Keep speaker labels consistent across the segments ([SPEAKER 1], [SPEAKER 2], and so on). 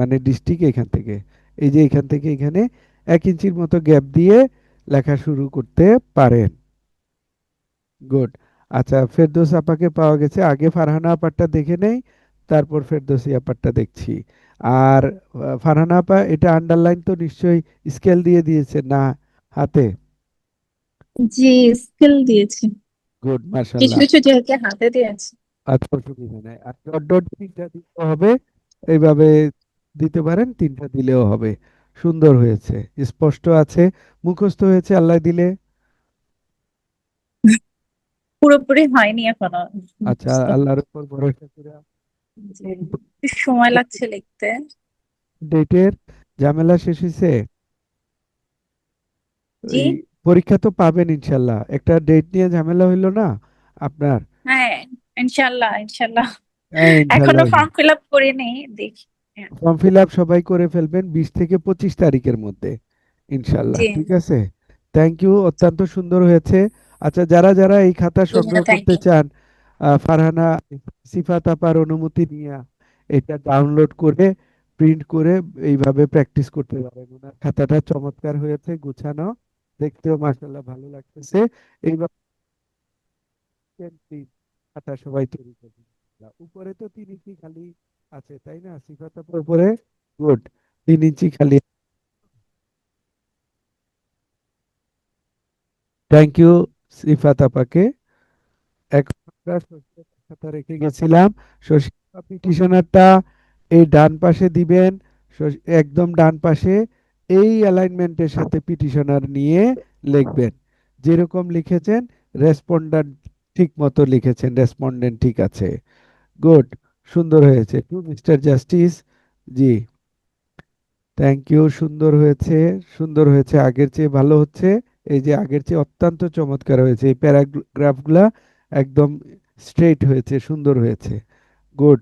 [SPEAKER 1] মানে ডিস্ট্রিক্ট এখান থেকে, এই যে এখান থেকে এখানে 1 ইঞ্চির মতো গ্যাপ দিয়ে লেখা শুরু করতে পারেন। গুড। আচ্ছা, ফেরদৌস আপাকে পাওয়া গেছে, আগে ফারহানা আপারটা দেখে নেই, তারপর ফেরদৌসি আপারটা দেখছি। আর ফারহানা আপা, এটা আন্ডারলাইন তো নিশ্চয়ই স্কেল দিয়ে দিয়েছে না হাতে?
[SPEAKER 2] জি, স্কেল দিয়েছি।
[SPEAKER 1] গুড,
[SPEAKER 2] কিছু
[SPEAKER 1] মাশাল্লাহ।
[SPEAKER 2] কিছু জায়গায় হাতে দিয়েছি।
[SPEAKER 1] আচ্ছা, অসুবিধা নাই। আর ডট ডট 3টা দিতে হবে, এইভাবে দিতে পারেন, 3টা দিলেও হবে। সুন্দর হয়েছে, স্পষ্ট আছে, মুখস্থ হয়েছে আল্লাহ দিলে।
[SPEAKER 2] পুরোপুরি হয়নি এখনো।
[SPEAKER 1] আচ্ছা, আল্লাহর উপর ভরসা করে
[SPEAKER 2] জি, একটু সময় লাগছে লিখতে।
[SPEAKER 1] ডেটের ঝামেলা শেষ হয়েছে।
[SPEAKER 2] জি।
[SPEAKER 1] এই পরীক্ষা তো পাবেন ইনশাল্লাহ, একটা ডেট নিয়ে ঝামেলা হইলো না আপনার?
[SPEAKER 2] হ্যাঁ, ইনশাল্লাহ ইনশাল্লাহ।
[SPEAKER 1] হ্যাঁ,
[SPEAKER 2] এখনো
[SPEAKER 1] ইনশাল্লাহ।
[SPEAKER 2] ফর্ম ফিল আপ করিনি, দেখি। হ্যাঁ,
[SPEAKER 1] ফর্ম ফিল আপ সবাই করে ফেলবেন 20 থেকে 25 তারিখের মধ্যে, ইনশাল্লাহ।
[SPEAKER 2] জি।
[SPEAKER 1] ঠিক আছে, থ্যাংক ইউ, অত্যন্ত সুন্দর হয়েছে। আচ্ছা, যারা যারা এই খাতা সংগ্রহ
[SPEAKER 2] থ্যাংক
[SPEAKER 1] করতে
[SPEAKER 2] ইউ।
[SPEAKER 1] চান, ফারহানা সিফাত আপার অনুমতি নিয়ে এটা ডাউনলোড করে প্রিন্ট করে এইভাবে প্র্যাকটিস করতে পারেন। ওনার খাতাটা চমৎকার হয়েছে, গুছানো, দেখতেও মাশাআল্লাহ ভালো লাগতেছে। এইভাবে প্রিন্ট খাতা সবাই তৈরি করবেন। উপরে তো 3 ইঞ্চি খালি আছে, তাই না সিফাত আপার উপরে? গুড, 3 ইঞ্চি খালি। থ্যাংক ইউ সিফাত আপাকে। এখন আমরা শশীর কথা রেখে গেছিলাম, শশী পিটিশনারটা এই ডান পাশে দিবেন, একদম ডান পাশে, এই অ্যালাইনমেন্টের সাথে পিটিশনার নিয়ে লিখবেন, যেরকম লিখেছেন। রেসপন্ডেন্ট ঠিক মতো লিখেছেন, রেসপন্ডেন্ট ঠিক আছে। গুড, সুন্দর হয়েছে টু মিস্টার জাস্টিস। জি, থ্যাংক ইউ, সুন্দর হয়েছে, সুন্দর হয়েছে, আগের চেয়ে ভালো হচ্ছে। এই যে আগের চেয়ে অত্যন্ত চমৎকার হয়েছে, এই প্যারাগ্রাফগুলা একদম স্ট্রেট হয়েছে, সুন্দর হয়েছে। গুড,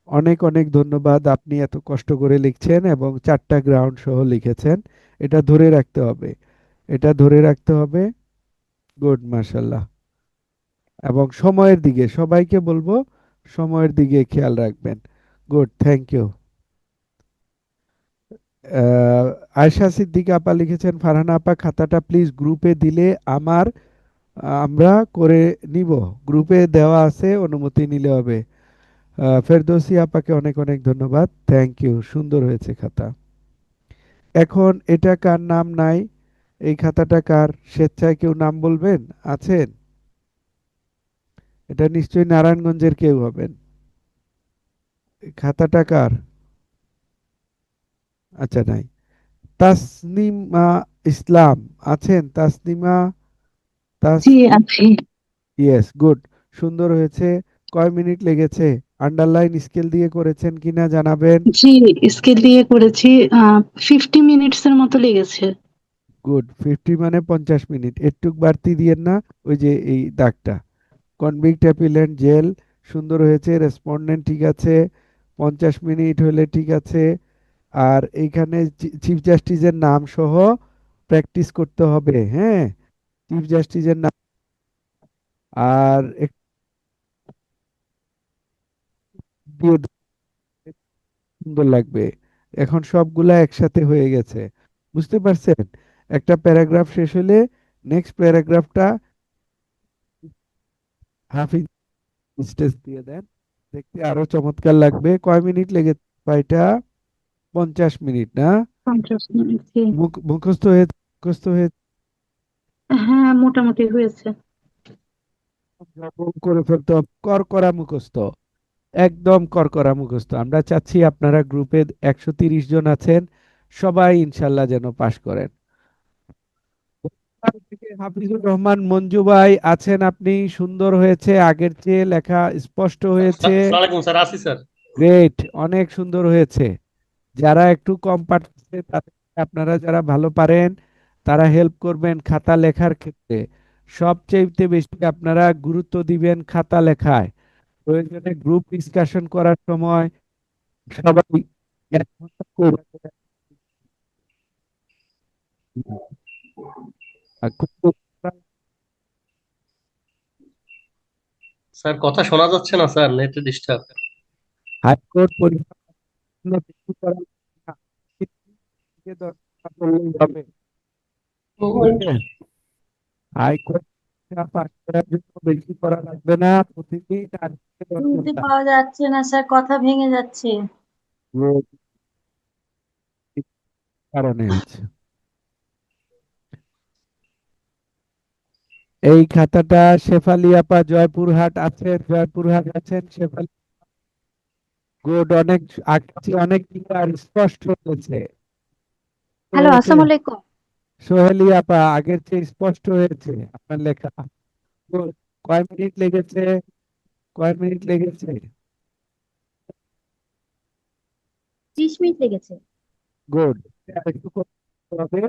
[SPEAKER 1] অনেক অনেক ধন্যবাদ, আপনি এত কষ্ট করে লিখছেন এবং 4টা গ্রাউন্ড সহ লিখেছেন। এটা ধরে রাখতে হবে, এটা ধরে রাখতে হবে। গুড, মার্শাল্লাহ। এবং সময়ের দিকে সবাইকে বলবো, সময়ের দিকে খেয়াল রাখবেন। Good, thank you. Ah, Ayesha Siddika আপা লিখেছেন, ফারহানা আপা খাতাটা প্লিজ গ্রুপে দিলে আমার, আমরা করে নিব। গ্রুপে দেওয়া আছে, অনুমতি নিলে হবে। ফেরদৌসি আপাকে অনেক অনেক ধন্যবাদ, থ্যাংক ইউ, সুন্দর হয়েছে খাতা। এখন এটা কার নাম নাই, এই খাতাটা কার, স্বেচ্ছায় কেউ নাম বলবেন? আছেন? এটা নিশ্চয়ই নারায়ণগঞ্জের কেউ হবেন। এই খাতাটা কার? আচ্ছা, নাই। তাসনিমা ইসলাম আছেন? তাসনিমা, তাস,
[SPEAKER 3] জি আছি।
[SPEAKER 1] ইয়েস, গুড, সুন্দর হয়েছে। কয় মিনিট লেগেছে? আন্ডারলাইন স্কেল দিয়ে করেছেন কিনা জানাবেন।
[SPEAKER 3] জি, স্কেল দিয়ে করেছি। 50 মিনিটস এর মতো লেগেছে।
[SPEAKER 1] গুড, 50 মানে 50 মিনিট, একটু বাড়তি দিয়েন না। ওই যে এই দাগটা, কনভিক্ট অ্যাপিলেন্ট জেল, সুন্দর হয়েছে। রেসপন্ডেন্ট ঠিক আছে, 50 মিনিট হলে ঠিক আছে। আর এইখানে চিফ জাস্টিসের নাম সহ প্র্যাকটিস করতে হবে, হ্যাঁ, চিফ জাস্টিসের নাম। আর একটু দিয়ে সুন্দর লাগবে। এখন সবগুলা একসাথে হয়ে গেছে, বুঝতে পারছেন? একটা প্যারাগ্রাফ শেষ হলে নেক্সট প্যারাগ্রাফটা হাফ স্টেজ দিয়ে দেন, দেখতে আরো চমৎকার লাগবে। কয় মিনিট লেগেছে এটা? 50 মিনিট না?
[SPEAKER 3] 50 মিনিট, জি।
[SPEAKER 1] মুখস্থ হয়ে, মুখস্থ হয়ে
[SPEAKER 3] হ্যাঁ, মোটামুটি হয়েছে।
[SPEAKER 1] জবং করে ফেলতে হবে, করকরা মুখস্থ, একদম করকরা মুখস্থ। আমরা চাচ্ছি আপনারা গ্রুপে 130 জন আছেন, সবাই ইনশাল্লাহ যেন পাশ করেন। হাফিজুর রহমান মঞ্জু ভাই আছেন আপনি? সুন্দর হয়েছে, আগের চেয়ে লেখা স্পষ্ট হয়েছে।
[SPEAKER 4] আসসালামু আলাইকুম স্যার, আছি স্যার।
[SPEAKER 1] গ্রেট, অনেক সুন্দর হয়েছে। যারা একটু কম পারছে তাদের, আপনারা যারা ভালো পারেন তারা হেল্প করবেন খাতা লেখার ক্ষেত্রে। সবচেয়ে বেশি আপনারা গুরুত্ব দিবেন খাতা লেখায়। প্রয়োজনে গ্রুপ ডিসকাশন করার সময় সবাই 1 ঘন্টা করে,
[SPEAKER 4] স্যার কথা শোনা যাচ্ছে না স্যার, নেট ডিস্টার্ব।
[SPEAKER 1] হাইকোর্ট পরীক্ষা জন্য বেশি করা লাগবে না। 10 টাকা করলেই হবে। বুঝছেন? হাই কোয়ালিটি পাস করার জন্য বেশি করা লাগবে না, প্রতিদিন 8 থেকে 10
[SPEAKER 4] শুনতে
[SPEAKER 1] ঘন্টা।
[SPEAKER 4] পাওয়া যাচ্ছে না স্যার, কথা ভেঙে যাচ্ছে।
[SPEAKER 1] এই কারণে হচ্ছে। এই খাতাটা শেফালি আপা জয়পুরহাট আছেন, জয়পুরহাট আছেন শেফালি। গুড, অনেক আঁকছি, অনেক ক্লিয়ার স্পষ্ট হয়েছে।
[SPEAKER 5] হ্যালো,
[SPEAKER 1] হয়েছে
[SPEAKER 5] আসসালামু আলাইকুম।
[SPEAKER 1] সোহেলি আপা, আগের চেয়ে স্পষ্ট হয়েছে আপনার লেখা। Good. কয় মিনিট লেগেছে? কয় মিনিট লেগেছে?
[SPEAKER 5] 30 মিনিট লেগেছে।
[SPEAKER 1] গুড। একটু করতে হবে।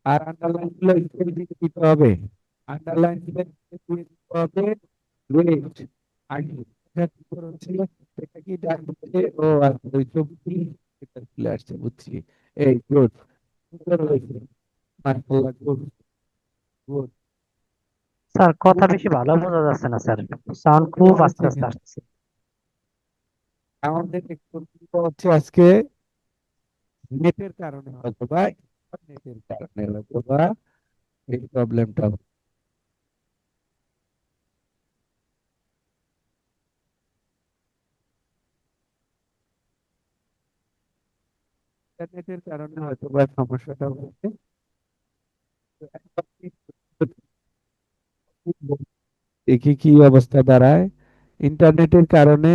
[SPEAKER 1] আর আন্ডারলাইন গুলো স্পেল দিয়ে দিতে হবে। আন্ডারলাইন দিয়ে দিতে হবে। ওয়েট, আগে এটা কি করেছে? এটা কি ডান দিকে? ও আচ্ছা, ওই ছবিটি এটা চলে আসছে, বুঝছি। এই গুড, সুন্দর হয়েছে। মাশাআল্লাহ, গুড গুড।
[SPEAKER 6] স্যার কথা বেশি ভালো বোঝা যাচ্ছে না স্যার, সাউন্ড খুব আস্তে আস্তে আসছে।
[SPEAKER 1] আমাদের একটু হচ্ছে আজকে নেটের কারণে হয়তো বা, নেটের কারণে হয়তো বা এই প্রবলেমটা। ইন্টারনেটের কারণে হয়তো বা সমস্যাটা হচ্ছে। তো একবার দেখি কি অবস্থা দাঁড়ায়। ইন্টারনেটের কারণে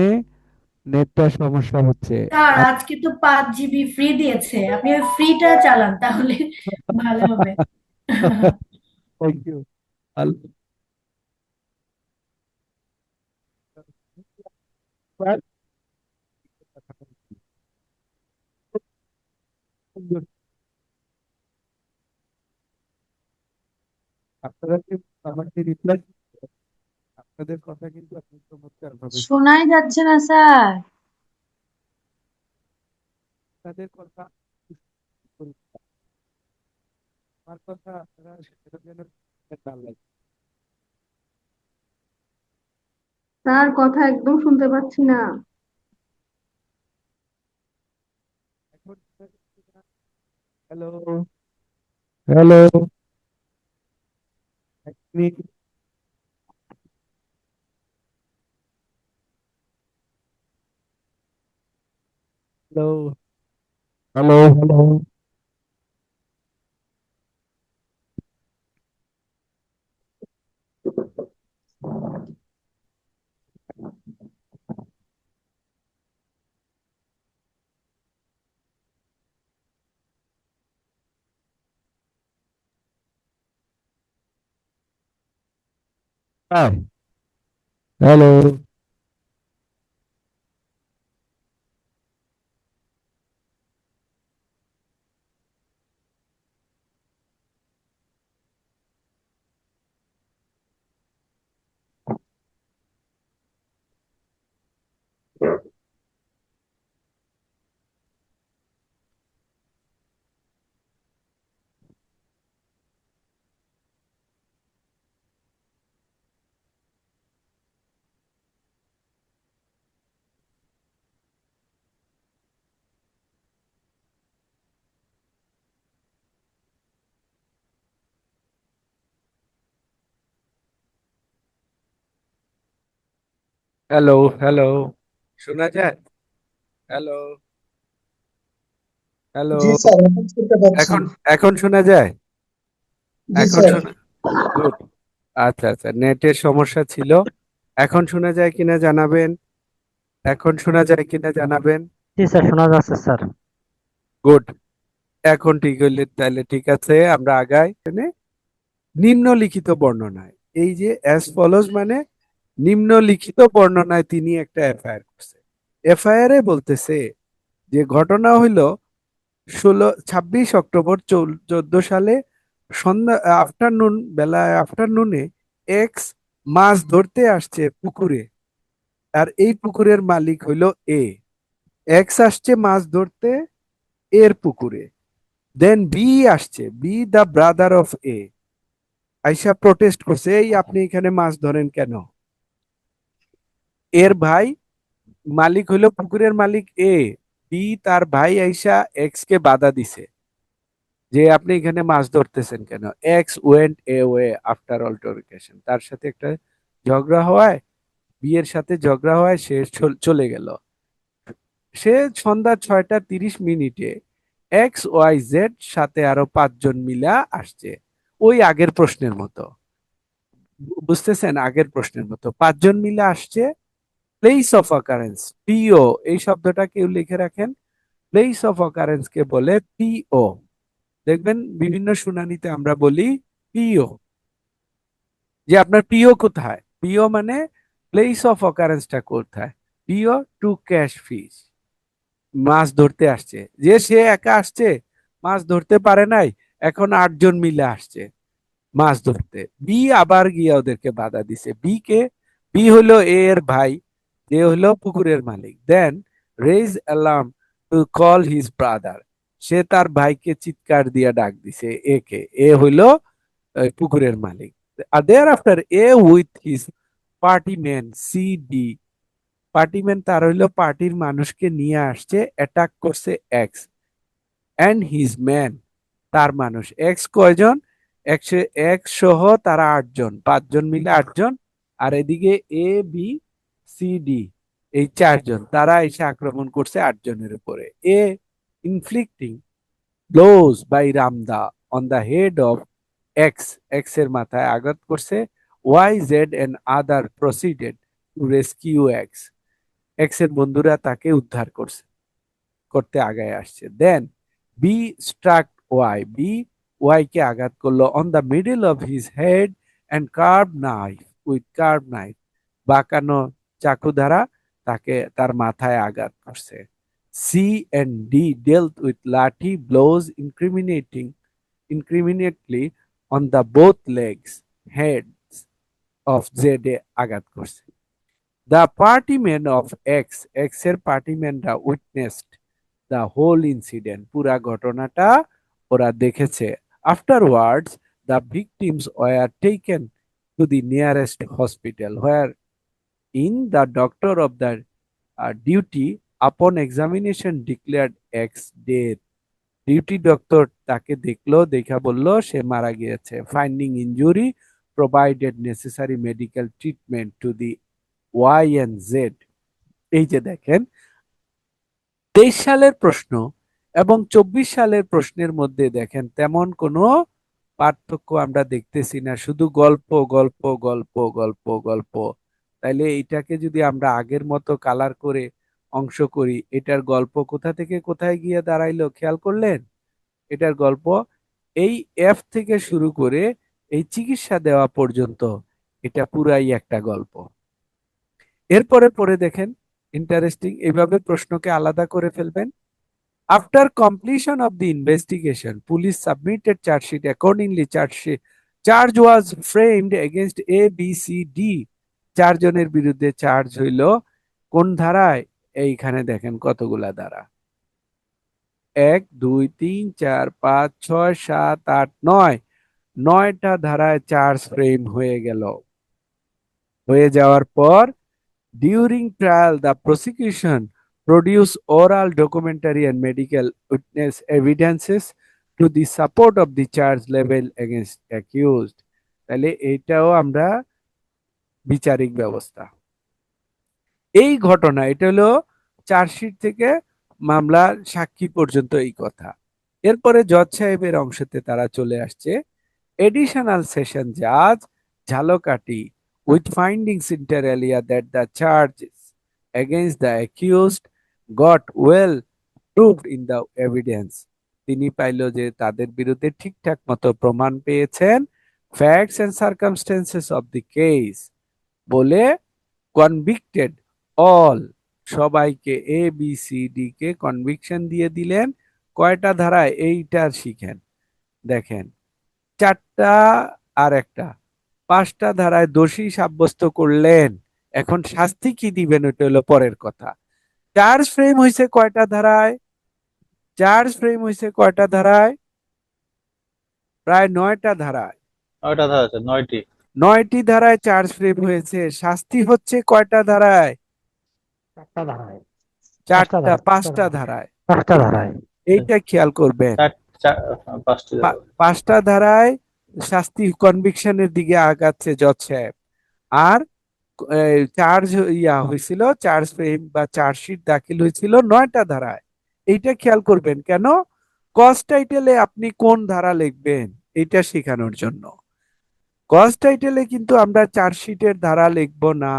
[SPEAKER 1] নেটটা সমস্যা হচ্ছে।
[SPEAKER 7] স্যার আজকে তো 5 জিবি ফ্রি দিয়েছে, আপনি ওই ফ্রিটা চালান তাহলে ভালো হবে।
[SPEAKER 1] Thank you. আপনারা কি আমাকে রিপ্লাই, আপনাদের কথা কিন্তু আপনি চমৎকার ভাবে,
[SPEAKER 4] শোনাই যাচ্ছে না স্যার।
[SPEAKER 1] তাদের কথা, আমার কথা আপনারা সেটা যেন না লাগে।
[SPEAKER 3] স্যার কথা একদম শুনতে পাচ্ছি না।
[SPEAKER 1] এখন হ্যালো, হ্যালো, এক minute. Hello, hello, hello. Hello, hello, hello, শোনা যায়? Hello, hello.
[SPEAKER 8] জি স্যার, এখন শুনতে পাচ্ছি।
[SPEAKER 1] এখন এখন শোনা যায়?
[SPEAKER 8] জি
[SPEAKER 1] এখন
[SPEAKER 8] স্যার।
[SPEAKER 1] শোনা, গুড। আচ্ছা আচ্ছা, নেটের সমস্যা ছিল। এখন শোনা যায় কিনা জানাবেন। এখন শোনা যায় কিনা জানাবেন।
[SPEAKER 6] জি স্যার, শোনা যাচ্ছে স্যার।
[SPEAKER 1] গুড। এখন ঠিক হইলে তাহলে ঠিক আছে, আমরা আগাই। মানে নিম্নলিখিত বর্ণনায়, এই যে অ্যাজ ফলোজ মানে নিম্নলিখিত বর্ণনায় তিনি একটা এফআইআর করছে। এফআইআর এ বলতেছে যে ঘটনা হইল 26 অক্টোবর 14 সালে সন্ধ্যা আফটারনুনে এক্স মাছ ধরতে আসছে পুকুরে। আর এই পুকুরের মালিক হইল এ। এক্স আসছে মাছ ধরতে এর পুকুরে। দেন বি আসছে, বি দা ব্রাদার অফ এ, আইসা প্রোটেস্ট করছে, এই আপনি এখানে মাছ ধরেন কেন? এর ভাই, মালিক হইল পুকুরের মালিক এ, বি তার ভাই আইসা এক্স কে বাধা দিছে যে আপনি এখানে মাছ ধরতেছেন কেন। X went a way after altercation, তার সাথে একটা ঝগড়া হওয়ায়, বিয়ের সাথে ঝগড়া হওয়ায় সে চলে গেল। সে সন্ধ্যা 6টা 30 মিনিটে এক্স ওয়াই জেড সাথে আরো 5 জন মিলা আসছে, ওই আগের প্রশ্নের মতো। বুঝতেছেন, আগের প্রশ্নের মতো 5 জন মিলে আসছে। প্লেস অফ অকারেন্স পিও, এই শব্দটা কেউ লিখে রাখেন। প্লেস অফ অকারেন্স কে বলে পিও। দেখবেন বিভিন্ন শুনানিতে আমরা বলি পিও, যে আপনার পিও কোথায়। পিও মানে প্লেস অফ অকারেন্সটা কোথায়। পিও টু ক্যাশ ফিশ, মাছ ধরতে আসছে। যে সে একা আসছে, মাছ ধরতে পারে নাই, এখন 8 জন মিলে আসছে মাছ ধরতে। বি আবার গিয়া ওদেরকে বাধা দিছে। বি কে, বি হলো এ এর ভাই, যে হলো পুকুরের মালিক। Then raise alarm to call his brother, সে তার ভাইকে চিৎকার দিয়া ডাক দিছে। এ কে, এ হইলো পুকুরের মালিক। আর there after A with his party man C D, party man তার হইলো পার্টির মানুষকে নিয়ে আসছে, অ্যাটাক করছে এক্স অ্যান্ড হিজ ম্যান, তার মানুষ। এক্স কয়জন, এক্স সহ তারা 8 জন, 5 জন মিলে 8 জন। আর এদিকে এ বি সি ডি এই 4 জন, তারা এসে আক্রমণ করছে 8 জনের উপরে। A inflicting blows by ramda on the head of X, X এর মাথায় আঘাত করছে। Y Z and other proceeded to rescue X, X এর বন্ধুরা তাকে উদ্ধার করতে আগায় আসছে। Then B struck Y, B Y কে আঘাত করলো on the middle of his head and curve knife with curve knife, বাঁকানো চাকু দ্বারা তাকে তার মাথায় আঘাত করছে। C and D dealt with লাঠি blows indiscriminately on the both legs heads of Z এ আঘাত করছে। The party men of X, X এর পার্টি ম্যানরা উইটনেসড দ্য হোল ইনসিডেন্ট, পুরা ঘটনাটা ওরা দেখেছে। Afterwards the victims were taken to the nearest hospital where in the doctor of the duty upon examination declared X death. Duty doctor তাকে দেখলো, দেখা বললো সে মারা গিয়েছে। Finding injury provided necessary medical treatment to the Y and Z. এই যে দেখেন, 23 সালের প্রশ্ন এবং 24 সালের প্রশ্নের মধ্যে দেখেন তেমন কোনো পার্থক্য আমরা দেখতেছি না, শুধু গল্প গল্প গল্প গল্প গল্প। তাইলে এটাকে যদি আমরা আগের মতো কালার করে অংশ করি, এটার গল্প কোথা থেকে কোথায় গিয়ে দাঁড়াইলো খেয়াল করলেন? এটার গল্প এই এফ থেকে শুরু করে এই চিকিৎসা দেওয়া পর্যন্ত, এটা পুরাই একটা গল্প। এরপরে পরে দেখেন, ইন্টারেস্টিং, এইভাবে প্রশ্নকে আলাদা করে ফেলবেন। After completion of the investigation police submitted chargesheet accordingly charge was framed against A B C D, 4 জনের বিরুদ্ধে চার্জ হইল কোন ধারায়? এইখানে দেখেন কতগুলা ধারা, 1 2 3 4 5 6 7 8 9, 9টা ধারায় চার্জ ফ্রেম হয়ে গেল। হয়ে যাওয়ার পর during trial, the prosecution produced oral, documentary, and medical witness evidences to the support of the charge level against accused. তাহলে এইটাও আমরা বিচারিক ব্যবস্থা। এই ঘটনা, এটা হলো চার্জশিট থেকে মামলার সাক্ষী পর্যন্ত এই কথা। এরপরে জজ সাহেবের অংশতে তারা চলে আসছে। এডিশনাল সেশন জাজ Jhalakathi with findings inter alia that the charges against the accused got well proved in the evidence, তিনি পাইল যে তাদের বিরুদ্ধে ঠিকঠাক মতো প্রমাণ পেয়েছেন, facts and circumstances of the case, বলে কনভিক্টেড অল, সবাইকে এ বি সি ডি কে কনভিকশন দিয়ে দিলেন। কয়টা ধারায়? এইটার শিখেন, দেখেন 4টা আর একটা, 5টা ধারায় দোষী সাব্যস্ত করলেন। এখন শাস্তি কি দিবেন ওটা হলো পরের কথা। চার্জ ফ্রেম হয়েছে কয়টা ধারায়? চার্জ ফ্রেম হয়েছে কয়টা ধারায়? প্রায় 9টা ধারায়।
[SPEAKER 9] 9টা ধারা আছে, 9টি।
[SPEAKER 1] 9টি ধারায় চার্জ ফ্রেম হয়েছে। শাস্তি হচ্ছে কয়টা ধারায়?
[SPEAKER 6] 4টা ধারায়।
[SPEAKER 1] চারটা পাঁচটা ধারায়,
[SPEAKER 6] পাঁচটা ধারায়।
[SPEAKER 1] এইটা খেয়াল করবেন।
[SPEAKER 9] পাঁচটি
[SPEAKER 1] পাঁচটা ধারায় শাস্তি কনভিকশনের দিকে আগাচ্ছে জজ সাহেব। আর চার্জ হয়েছিল, চার্জ ফ্রেম বা চার্জশিট দাখিল হয়েছিল 9টা ধারায়। এইটা খেয়াল করবেন কেন, কজ টাইটেলে আপনি কোন ধারা লিখবেন এটা শেখানোর জন্য। কজ টাইটেলে কিন্তু আমরা চার্জশিটের ধারা লিখবো না,